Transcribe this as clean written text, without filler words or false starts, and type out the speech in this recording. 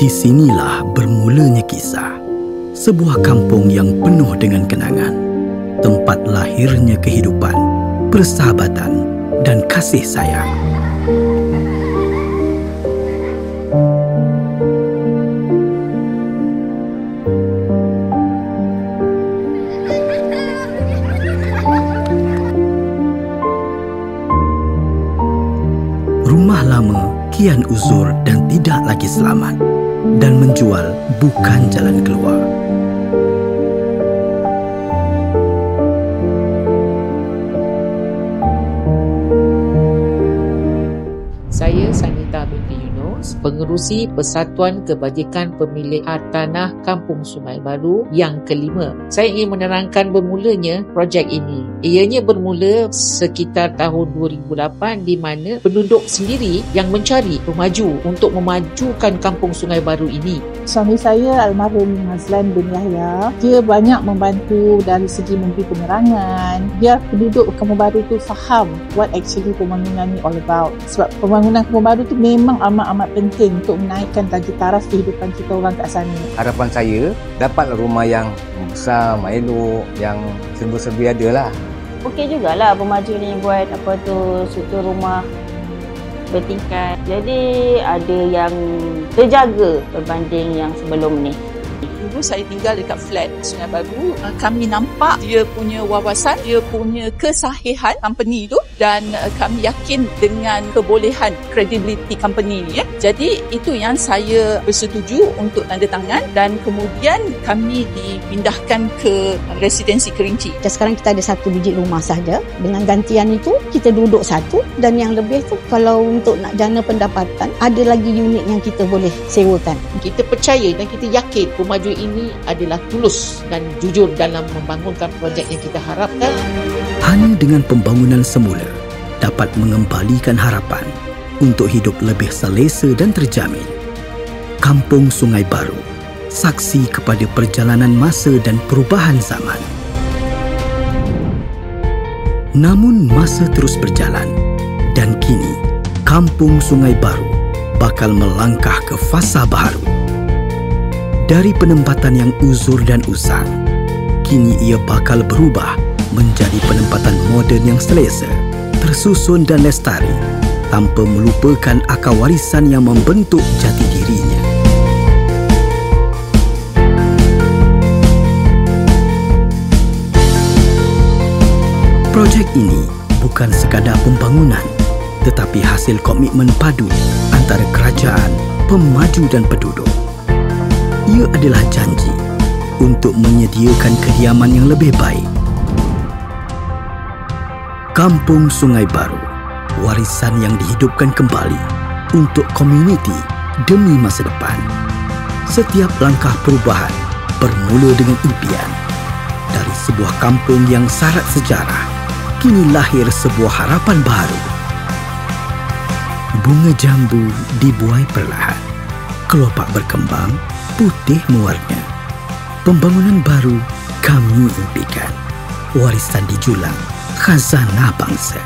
Di sinilah bermulanya kisah. Sebuah kampung yang penuh dengan kenangan. Tempat lahirnya kehidupan, persahabatan, dan kasih sayang. Rumah lama kian uzur dan tidak lagi selamat. Dan menjual bukan jalan keluar. Saya Sanita binti Yunus, pengerusi Persatuan Kebajikan Pemilik Hartanah Kampung Sungai Baru yang kelima. Saya ingin menerangkan bermulanya projek ini. Ianya bermula sekitar tahun 2008 di mana penduduk sendiri yang mencari pemaju untuk memajukan Kampung Sungai Baru ini. Suami saya almarhum Hazlan bin Yahya, dia banyak membantu dari segi memberi penerangan. Biar penduduk Kampung Baru tu faham what actually pembangunan ni all about. Sebab pembangunan Kampung Baru tu memang amat-amat penting untuk menaikkan darjah taraf kehidupan kita orang kat sana. Harapan saya dapatlah rumah yang besar, elok, yang serba-serbi ada lah. Okey jugalah pemaju ni buat struktur rumah bertingkat. Jadi ada yang terjaga berbanding yang sebelum ni. Dulu saya tinggal dekat flat Sungai Baru. Kami nampak dia punya wawasan, dia punya kesahihan company tu, dan kami yakin dengan kebolehan credibility company ni. Jadi itu yang saya bersetuju untuk tanda tangan, dan kemudian kami dipindahkan ke residensi Kerinci. Sekarang kita ada 1 biji rumah saja. Dengan gantian itu kita duduk 1, dan yang lebih tu kalau untuk nak jana pendapatan ada lagi unit yang kita boleh sewakan. Kita percaya dan kita yakin pemaju ini adalah tulus dan jujur dalam membangunkan projek yang kita harapkan. Hanya dengan pembangunan semula dapat mengembalikan harapan untuk hidup lebih selesa dan terjamin. Kampung Sungai Baru, saksi kepada perjalanan masa dan perubahan zaman. Namun masa terus berjalan, dan kini Kampung Sungai Baru bakal melangkah ke fasa baru. Dari penempatan yang uzur dan usang, kini ia bakal berubah menjadi penempatan moden yang selesa, tersusun dan lestari, tanpa melupakan akar warisan yang membentuk jati dirinya. Projek ini bukan sekadar pembangunan, tetapi hasil komitmen padu antara kerajaan, pemaju dan penduduk. Ia adalah janji untuk menyediakan kediaman yang lebih baik. Kampung Sungai Baru, warisan yang dihidupkan kembali untuk komuniti demi masa depan. Setiap langkah perubahan bermula dengan impian. Dari sebuah kampung yang syarat sejarah, kini lahir sebuah harapan baru. Bunga jambu dibuai perlahan. Kelopak berkembang, putih mewarna. Pembangunan baru kami impikan. Warisan dijulang, khazanah bangsa.